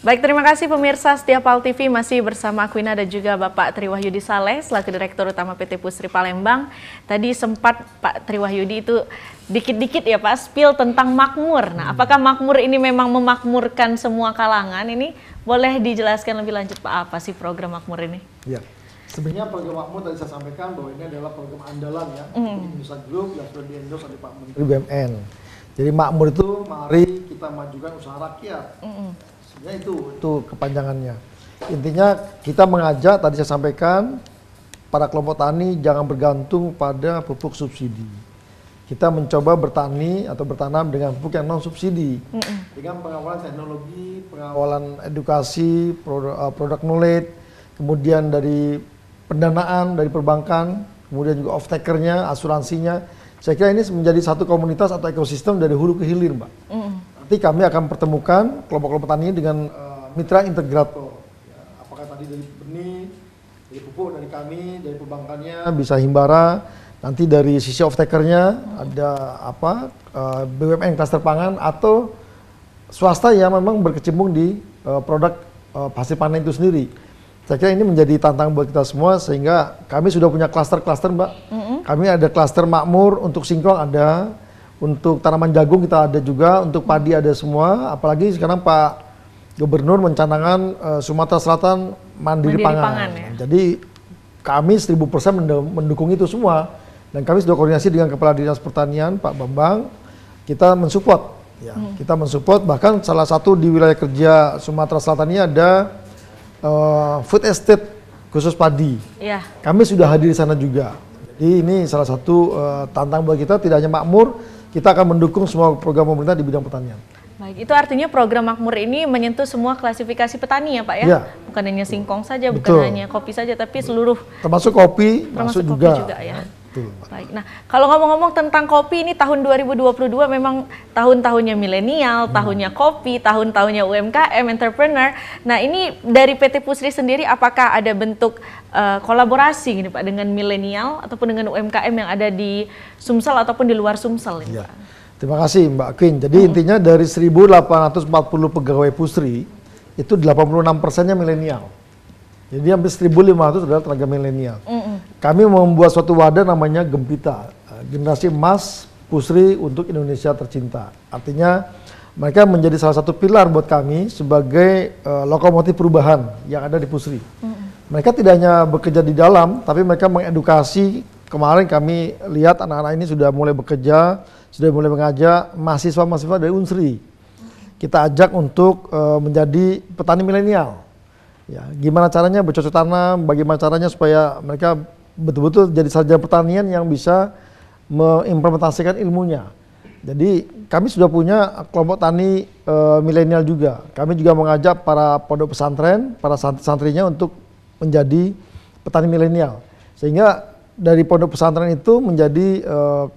Baik, terima kasih pemirsa setia PAL TV, masih bersama Aquina dan juga Bapak Triwahyudi Saleh selaku Direktur Utama PT Pusri Palembang. Tadi sempat Pak Triwahyudi itu dikit-dikit ya Pak spill tentang makmur. Nah, apakah makmur ini memang memakmurkan semua kalangan? Ini boleh dijelaskan lebih lanjut Pak, apa sih program makmur ini? Ya, sebenarnya program makmur tadi saya sampaikan bahwa ini adalah program andalan ya Indonesia Group yang sudah di-endorse oleh Pak Menteri BUMN. Jadi makmur itu mari kita majukan usaha rakyat. Sebenarnya itu kepanjangannya. Intinya kita mengajak, tadi saya sampaikan, para kelompok tani jangan bergantung pada pupuk subsidi. Kita mencoba bertani atau bertanam dengan pupuk yang non subsidi, dengan pengawalan teknologi, pengawalan edukasi, produk knowledge, kemudian dari pendanaan dari perbankan, kemudian juga off-takernya, asuransinya. Saya kira ini menjadi satu komunitas atau ekosistem dari hulu ke hilir, Mbak. Nanti kami akan pertemukan kelompok-kelompok tani dengan mitra integrator. Ya, apakah tadi dari benih, dari pupuk dari kami, dari perbankannya, bisa Himbara. Nanti dari sisi off-takernya ada apa BUMN klaster pangan atau swasta yang memang berkecimpung di produk hasil panen itu sendiri. Saya kira ini menjadi tantangan buat kita semua sehingga kami sudah punya klaster-klaster, Mbak. Kami ada klaster makmur untuk singkong ada. Untuk tanaman jagung kita ada juga, untuk padi ada semua, apalagi sekarang Pak Gubernur mencanangkan Sumatera Selatan mandiri pangan ya? Jadi kami 1000% mendukung itu semua, dan kami sudah koordinasi dengan Kepala Dinas Pertanian Pak Bambang, kita mensupport, ya, kita mensupport, bahkan salah satu di wilayah kerja Sumatera Selatan ini ada food estate khusus padi, kami sudah hadir di sana juga. Jadi ini salah satu tantangan buat kita, tidak hanya makmur, kita akan mendukung semua program pemerintah di bidang pertanian. Baik, itu artinya program makmur ini menyentuh semua klasifikasi petani ya Pak ya? Ya. Bukan hanya singkong saja, bukan hanya kopi saja, tapi seluruh. Termasuk kopi, masuk juga. Ya. Baik, nah kalau ngomong-ngomong tentang kopi ini tahun 2022 memang tahun-tahunnya milenial, tahunnya kopi, tahun-tahunnya UMKM, entrepreneur. Nah ini dari PT Pusri sendiri apakah ada bentuk kolaborasi gini Pak dengan milenial ataupun dengan UMKM yang ada di Sumsel ataupun di luar Sumsel ini, Pak? Terima kasih Mbak Queen. Jadi intinya dari 1.840 pegawai Pusri itu 86%-nya milenial. Jadi hampir 1.500 adalah tenaga milenial. Kami membuat suatu wadah namanya Gempita, Generasi Emas Pusri untuk Indonesia Tercinta. Artinya mereka menjadi salah satu pilar buat kami sebagai lokomotif perubahan yang ada di Pusri. Mereka tidak hanya bekerja di dalam, tapi mereka mengedukasi. Kemarin kami lihat anak-anak ini sudah mulai bekerja, sudah mulai mengajak mahasiswa-mahasiswa dari Unsri. Kita ajak untuk menjadi petani milenial. Ya, gimana caranya bercocok tanam, bagaimana caranya supaya mereka betul-betul jadi sarjana pertanian yang bisa mengimplementasikan ilmunya. Jadi kami sudah punya kelompok tani milenial juga. Kami juga mengajak para pondok pesantren, para santrinya untuk menjadi petani milenial. Sehingga dari pondok pesantren itu menjadi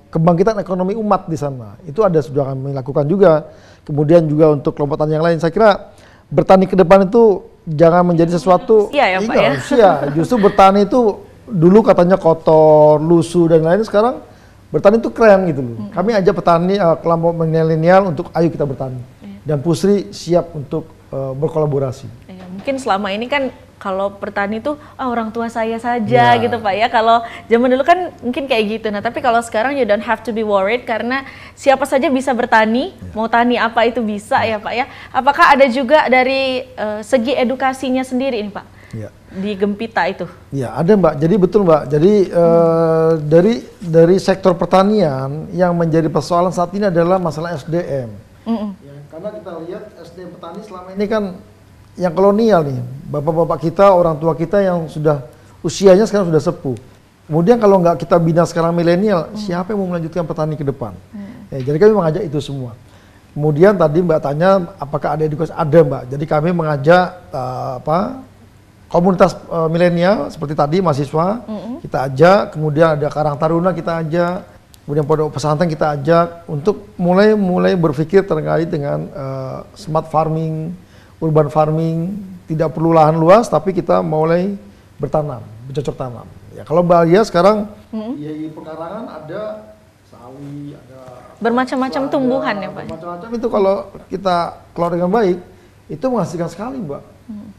kebangkitan ekonomi umat di sana. Itu ada sudah kami lakukan juga. Kemudian juga untuk kelompok tani yang lain, saya kira bertani ke depan itu jangan menjadi sesuatu justru bertani itu dulu katanya kotor, lusuh dan lain, sekarang bertani itu keren gitu loh. Kami ajak petani kelompok milenial untuk ayo kita bertani. Dan Pusri siap untuk berkolaborasi. Mungkin selama ini kan kalau bertani itu orang tua saya saja gitu Pak ya. Kalau zaman dulu kan mungkin kayak gitu. Nah tapi kalau sekarang you don't have to be worried karena siapa saja bisa bertani, mau tani apa itu bisa ya Pak ya. Apakah ada juga dari segi edukasinya sendiri ini Pak? Di Gempita itu? Ya ada Mbak, jadi betul Mbak. Jadi dari sektor pertanian yang menjadi persoalan saat ini adalah masalah SDM. Ya, karena kita lihat SDM petani selama ini kan yang kolonial nih, bapak-bapak kita, orang tua kita yang sudah usianya sekarang sudah sepuh. Kemudian kalau nggak kita bina sekarang milenial, siapa yang mau melanjutkan petani ke depan? Jadi kami mengajak itu semua. Kemudian tadi Mbak tanya apakah ada edukasi? Ada Mbak. Jadi kami mengajak komunitas milenial seperti tadi mahasiswa kita ajak, kemudian ada Karang Taruna kita ajak, kemudian pondok pesantren kita ajak untuk mulai berpikir terkait dengan smart farming, urban farming, tidak perlu lahan luas tapi kita mulai bertanam, bercocok tanam. Ya kalau Bahia sekarang di pekarangan ada sawi, ada bermacam-macam tumbuhan ya Pak. Bermacam-macam itu kalau kita kelola dengan baik itu menghasilkan sekali, Mbak.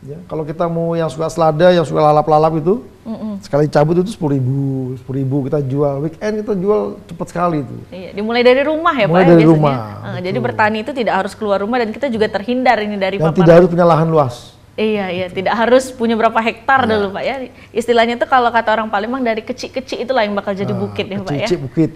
Ya, kalau kita mau yang suka selada, yang suka lalap-lalap itu, sekali cabut itu 10.000 kita jual. Weekend kita jual cepat sekali itu. Iya, dimulai dari rumah ya, mulai Pak, dari biasanya. rumah. Jadi bertani itu tidak harus keluar rumah dan kita juga terhindar ini dari Dan paparan. tidak harus punya lahan luas. Iya, tidak harus punya berapa hektar dulu, Pak, ya. Istilahnya itu kalau kata orang Palembang dari kecil-kecil itulah yang bakal jadi bukit ya, Pak, ya. Kecil bukit.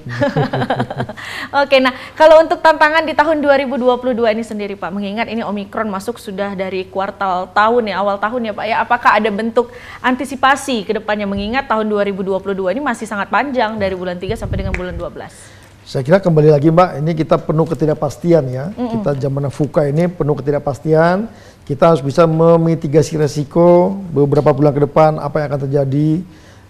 Oke, nah kalau untuk tantangan di tahun 2022 ini sendiri, Pak, mengingat ini Omikron masuk sudah dari kuartal tahun ya, awal tahun ya, Pak, ya. Apakah ada bentuk antisipasi ke depannya mengingat tahun 2022 ini masih sangat panjang dari bulan 3 sampai dengan bulan 12? Saya kira kembali lagi, Mbak, ini kita penuh ketidakpastian ya. Kita zaman VUCA ini penuh ketidakpastian. Kita harus bisa memitigasi resiko beberapa bulan ke depan apa yang akan terjadi.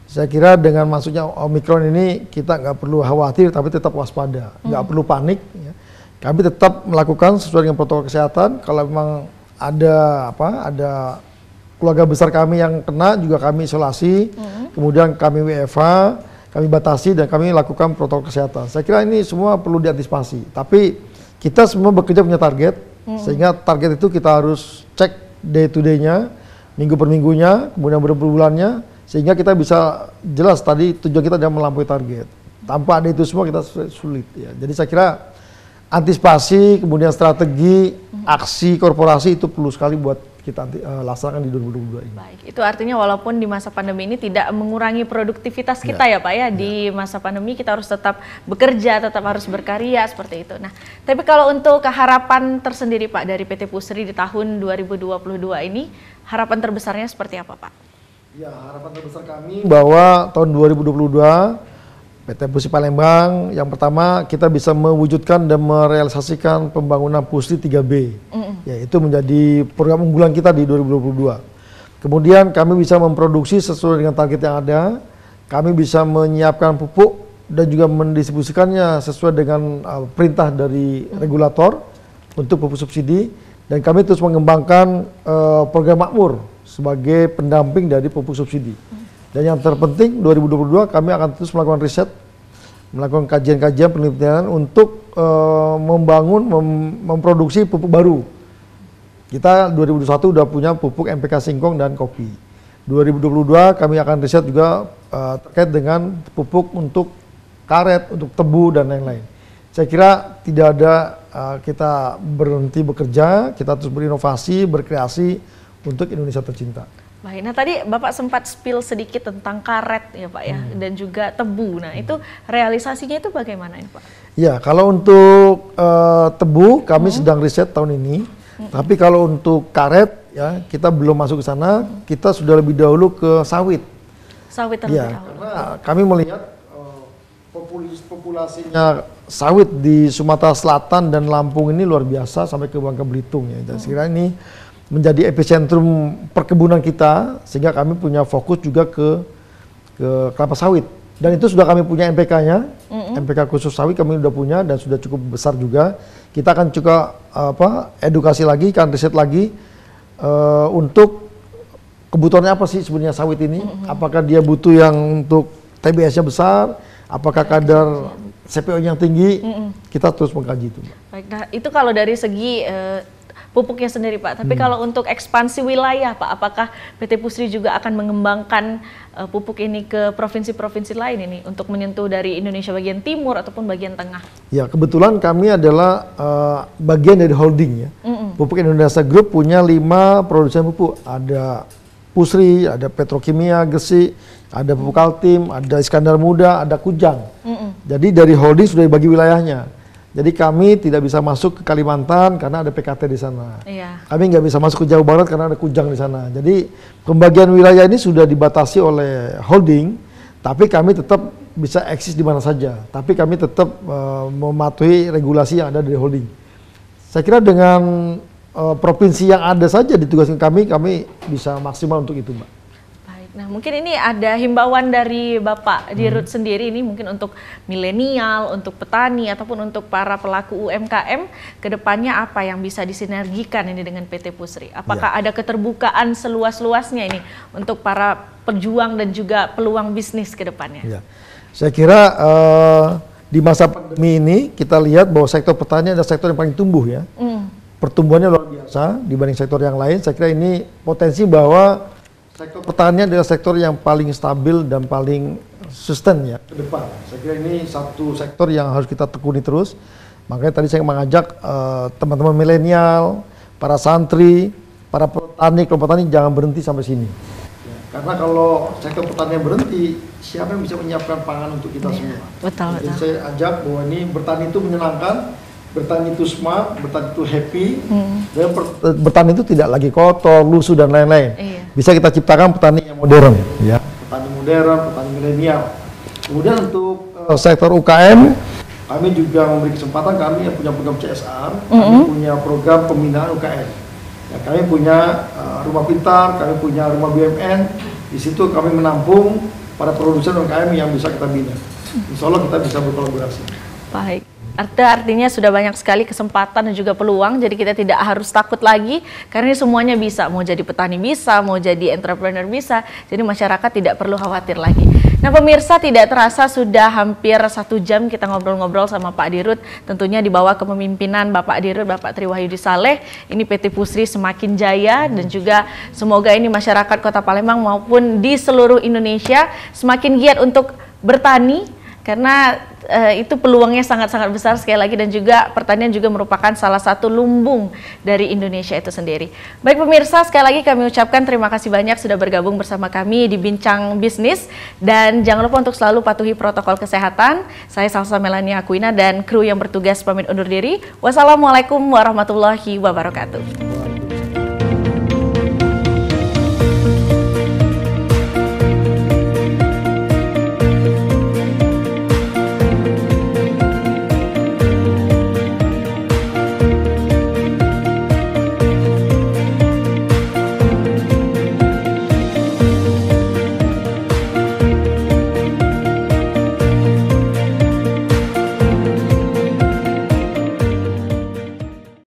Saya kira dengan masuknya Omikron ini kita nggak perlu khawatir, tapi tetap waspada, nggak perlu panik. Ya. Kami tetap melakukan sesuai dengan protokol kesehatan. Kalau memang ada keluarga besar kami yang kena, juga kami isolasi. Kemudian kami WFH, kami batasi dan kami lakukan protokol kesehatan. Saya kira ini semua perlu diantisipasi. Tapi kita semua bekerja punya target. Sehingga target itu kita harus cek day to day-nya, minggu per minggunya, kemudian bulan-bulannya, sehingga kita bisa jelas tadi tujuan kita adalah melampaui target. Tanpa ada itu semua kita sulit ya. Jadi saya kira antisipasi, kemudian strategi, aksi korporasi itu perlu sekali buat kita laksanakan di 2022 ini. Baik, itu artinya walaupun di masa pandemi ini tidak mengurangi produktivitas kita ya Pak ya, di masa pandemi kita harus tetap bekerja, tetap harus berkarya seperti itu. Nah, tapi kalau untuk harapan tersendiri Pak dari PT Pusri di tahun 2022 ini, harapan terbesarnya seperti apa Pak? Ya, harapan terbesar kami bahwa tahun 2022 PT Pusri Palembang yang pertama kita bisa mewujudkan dan merealisasikan pembangunan Pusri 3B. Yaitu menjadi program unggulan kita di 2022. Kemudian kami bisa memproduksi sesuai dengan target yang ada. Kami bisa menyiapkan pupuk dan juga mendistribusikannya sesuai dengan perintah dari regulator untuk pupuk subsidi. Dan kami terus mengembangkan program makmur sebagai pendamping dari pupuk subsidi. Dan yang terpenting 2022 kami akan terus melakukan riset, melakukan kajian-kajian penelitian untuk memproduksi pupuk baru. Kita 2021 udah punya pupuk MPK singkong dan kopi. 2022 kami akan riset juga terkait dengan pupuk untuk karet, untuk tebu dan lain-lain. Saya kira tidak ada kita berhenti bekerja, kita terus berinovasi, berkreasi untuk Indonesia tercinta. Baik, nah tadi Bapak sempat spill sedikit tentang karet ya Pak ya, dan juga tebu. Nah itu realisasinya itu bagaimana ya Pak? Ya, kalau untuk tebu kami sedang riset tahun ini. Tapi kalau untuk karet ya kita belum masuk ke sana, kita sudah lebih dahulu ke sawit. Sawit terlebih Ya, dahulu. karena kami melihat populasinya sawit di Sumatera Selatan dan Lampung ini luar biasa sampai ke Bangka Belitung ya. Dan sekiranya ini menjadi epicentrum perkebunan kita, sehingga kami punya fokus juga ke kelapa sawit. Dan itu sudah kami punya MPK-nya, MPK khusus sawit kami sudah punya dan sudah cukup besar juga. Kita akan juga edukasi lagi, kan riset lagi untuk kebutuhannya apa sih sebenarnya sawit ini? Apakah dia butuh yang untuk TBS-nya besar? Apakah kadar CPO-nya yang tinggi? Kita terus mengkaji itu. Baik, nah itu kalau dari segi pupuknya sendiri Pak, tapi kalau untuk ekspansi wilayah Pak, apakah PT Pusri juga akan mengembangkan pupuk ini ke provinsi-provinsi lain ini untuk menyentuh dari Indonesia bagian timur ataupun bagian tengah? Ya, kebetulan kami adalah bagian dari holding ya. Pupuk Indonesia Group punya 5 produsen pupuk. Ada Pusri, ada Petrokimia, Gresik, ada Pupuk Kaltim, ada Iskandar Muda, ada Kujang. Jadi dari holding sudah dibagi wilayahnya. Jadi kami tidak bisa masuk ke Kalimantan karena ada PKT di sana. Iya. Kami nggak bisa masuk ke Jawa Barat karena ada Kujang di sana. Jadi pembagian wilayah ini sudah dibatasi oleh holding, tapi kami tetap bisa eksis di mana saja. Tapi kami tetap mematuhi regulasi yang ada dari holding. Saya kira dengan provinsi yang ada saja ditugaskan kami bisa maksimal untuk itu, Mbak. Nah mungkin ini ada himbauan dari Bapak di RUT sendiri ini mungkin untuk milenial, untuk petani ataupun untuk para pelaku UMKM kedepannya apa yang bisa disinergikan ini dengan PT Pusri? Apakah ada keterbukaan seluas-luasnya ini untuk para pejuang dan juga peluang bisnis kedepannya? Ya. Saya kira di masa pandemi ini kita lihat bahwa sektor pertanian adalah sektor yang paling tumbuh ya. pertumbuhannya luar biasa dibanding sektor yang lain. Saya kira ini potensi bahwa sektor pertanian adalah sektor yang paling stabil dan paling sustain ya ke depan. Saya kira ini satu sektor yang harus kita tekuni terus. Makanya tadi saya mengajak teman-teman milenial, para santri, para petani, kelompok petani jangan berhenti sampai sini. Ya, karena kalau sektor pertanian berhenti, siapa yang bisa menyiapkan pangan untuk kita semua? Betul, jadi betul. saya ajak bahwa ini bertani itu menyenangkan, bertani itu smart, bertani itu happy, dan bertani itu tidak lagi kotor, lusuh dan lain-lain. Iya. Bisa kita ciptakan petani yang modern, ya. Petani modern, petani milenial. Kemudian untuk sektor UKM, kami juga memberi kesempatan, kami yang punya program CSR, kami punya program pembinaan UKM. Ya, kami punya rumah pintar, kami punya rumah BUMN. Di situ kami menampung para produsen UKM yang bisa kita bina. Insya Allah kita bisa berkolaborasi. Baik. Artinya sudah banyak sekali kesempatan dan juga peluang, jadi kita tidak harus takut lagi karena ini semuanya bisa, mau jadi petani bisa, mau jadi entrepreneur bisa, jadi masyarakat tidak perlu khawatir lagi. Nah pemirsa, tidak terasa sudah hampir 1 jam kita ngobrol-ngobrol sama Pak Dirut, tentunya di bawah kepemimpinan Bapak Dirut, Bapak Tri Wahyudi Saleh, ini PT Pusri semakin jaya dan juga semoga ini masyarakat Kota Palembang maupun di seluruh Indonesia semakin giat untuk bertani, karena itu peluangnya sangat-sangat besar sekali lagi, dan juga pertanian juga merupakan salah satu lumbung dari Indonesia itu sendiri. Baik pemirsa, sekali lagi kami ucapkan terima kasih banyak sudah bergabung bersama kami di Bincang Bisnis, dan jangan lupa untuk selalu patuhi protokol kesehatan. Saya Salsa Melania Aquina dan kru yang bertugas pamit undur diri. Wassalamualaikum warahmatullahi wabarakatuh.